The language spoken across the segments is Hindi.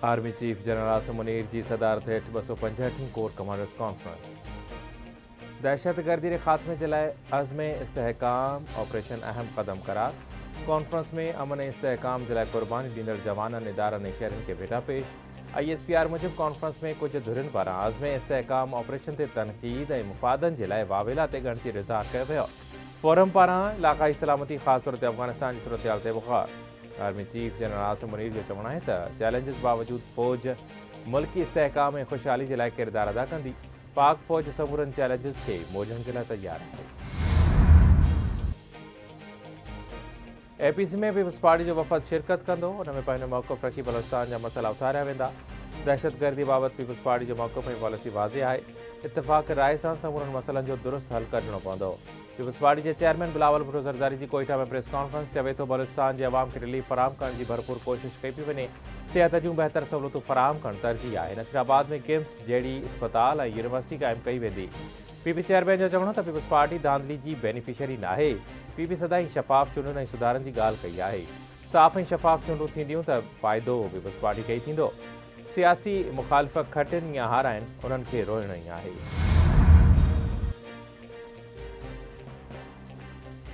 Army chief general Asim Munir की सदारत हेठ 265 कोर कमांडर्स कॉन्फ्रेंस। दहशतगर्दी के खात्मे के लिए अज़्म इस्तेहकाम ऑपरेशन अहम कदम करार। कॉन्फ्रेंस में अमन इस्तेहकाम के लिए कुर्बानी ॾींदड़ जवाननि इदारनि शहरनि के बेटा पेश। ISPR मूजिब कॉन्फ्रेंस में कुछ धुरिन पारां अज़्म इस्तेहकाम ऑपरेशन से तनक़ीद और मुफादन के लिए वावेला ते गणती इज़हार किया वियो। फोरम पारां इलाक़ाई सलामती ख़ास तौर पर अफ़गानिस्तान की सूरत हाल ते बुखार। Army chief general Asim Munir जो चवणु आहे त चैलेंजिस बावजूद फौज मुल्की इस्तेहकाम और खुशहाली के लिए किरदार अदा कंदी। पाक फौज समूरन चैलेंजिस के मोजण के लिए तैयार है। APC में पीपल्स पार्टी जो वफ़द शिरकत कंदो। उनमें पंहिंजो मौक़िफ़ रखी बलोचिस्तान जा मसला उथारिया वेंदा। दहशतगर्दी बाबत पीपल्स पार्टी जो मौक़िफ़ ऐं पॉलिसी वाज़िह आहे। इत्तेफ़ाक़ राय सां समूरन मसलन जो दुरुस्त हल कढणो पवंदो। पीपल्स पार्टी के चेयरमैन बिलावल भुट्टो ज़रदारी की कोयटा में प्रेस कॉन्फ्रेंस चवे तो बलोचिस्तान के अवाम के रिलीफ फराम करने की भरपूर कोशिश कई पी वने। सेहत जूं बेहतर सहूलतूं फराम करण तरजीह है। नसीराबाद में किम्स जहिड़ी अस्पताल और यूनिवर्सिटी कायम कई वेंदी। PP चेयरमैन जो चवणु त पीपल्स पार्टी धांधली की बेनिफिशरी नाहे। PP सदाई शफ़ाफ़ चूंडुनि ऐं सुधारनि की ॻाल्हि कई है। साफ़ ऐं शफ़ाफ़ चूंडूं थींदियूं त फ़ाइदो पीपल्स पार्टी खे ई थींदो। सियासी मुखालिफ़ खटिन या हाराइन उन्हनि खे रोइणो ई आहे।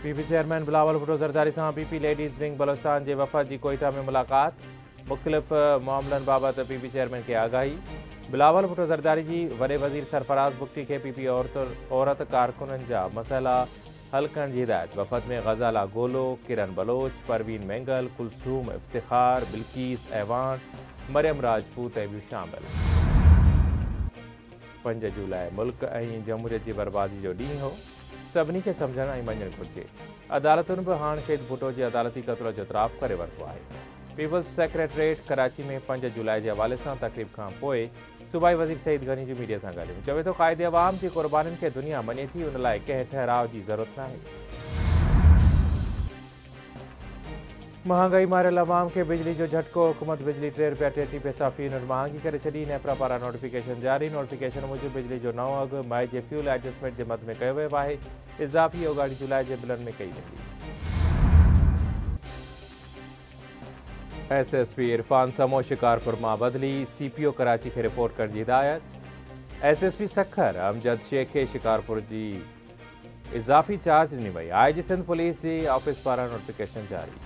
PP चेयरमैन बिलावल भुट्टो ज़रदारी सां PP लेडीज़ विंग बलोचिस्तान के वफ़द की कोयटा में मुलाक़ात। मुख़्तलिफ़ मामलन बाबत PP चेयरमैन के आगाही। बिलावल भुट्टो ज़रदारी की वॾे वज़ीर सरफराज़ बुगटी के PP औरत कारकुननि जा मसइला हल करण की हिदायत। वफ़द में ग़ज़ाला गोलो, किरण बलोच, परवीन मेंगल, कुलसूम इफ्तिखार, बिल्किस ऐवान, मरियम राजपूत ऐं ॿियूं शामिल। 5 जुलाई मुल्क ऐं जमहूरियत की बर्बादी जो ॾींहुं हो। सभिनी खे सम्झणु ऐं मञणु घुरिजे। अदालतुनि बि हाणे शहीद भुट्टो जे अदालती क़त्ल जो इतराफ़ करे वरितो आहे। पीपल्स सेक्रेटरेट कराची में 5 जुलाई के हवाले से तकरीब खां पोइ सूबाई वज़ीर सईद गनी जी मीडिया से ॻाल्हियूं। चवे तो क़ाइदे अवाम की कुर्बानी के दुनिया मञे थी। उन लाइ कंहिं ठहराव की ज़रूरत नाहे। महंगाई मारियल अवाम के बिजली जो झटको। हुकूमत बिजली 3 रुपया 33 पैसा फी यूनिट महांगी करे छॾी। नेपरा पारां नोटिफिकेशन जारी। नोटिफिकेशन मूजिब बिजली जो नओं अघु मई के फ्यूल एडजस्टमेंट के मद में कयो वियो आहे। इज़ाफ़ी ओगाड़ी जुलाई के बिलन में कई वेंदी। SSP इरफान समो शिकारपुर मां बदली। CPO कराची के रिपोर्ट करण की हिदायत। SSP सखर अमजद शेख के शिकारपुर की इज़ाफ़ी चार्ज ॾिनी वई। IG सिंध पुलिस की ऑफिस पारां नोटिफिकेशन जारी।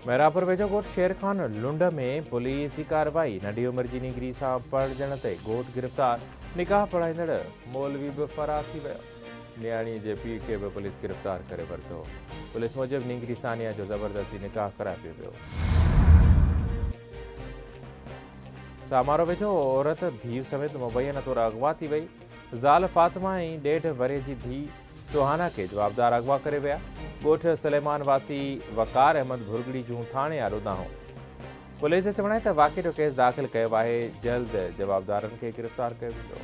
मैरापुर वेझो ॻोठ शेरखान लुंड में पुलिस की कार्रवाई। नंढी उम्र की निगरी से पढ़जण ते ॻोठ गिरफ़्तार। निकाह पढ़ाईंदड़ मौलवी भी फरार थी वियो। न्याणी के पीउ के भी पुलिस गिरफ़्तार करे वरितो। पुलिस मूजिब निगरी सानिया जो ज़बरदस्ती निकाह कराए पियो वियो। सामारो वेझो औरत धीउ समेत मुबैना तौर अगवा थी वई। ज़ाल फातिमा ऐं 1.5 वरे की धी सुहाना के जवाबदार अगवा करे विया। ॻोठ सलेमान वासी वकार अहमद भुरगड़ी जूं थाने आरो दाहों। पुलिस जो चवणु आहे त वाक़े जो केस दाख़िल कयो आहे। जल्द जवाबदारनि खे गिरफ़्तार कयो वेंदो।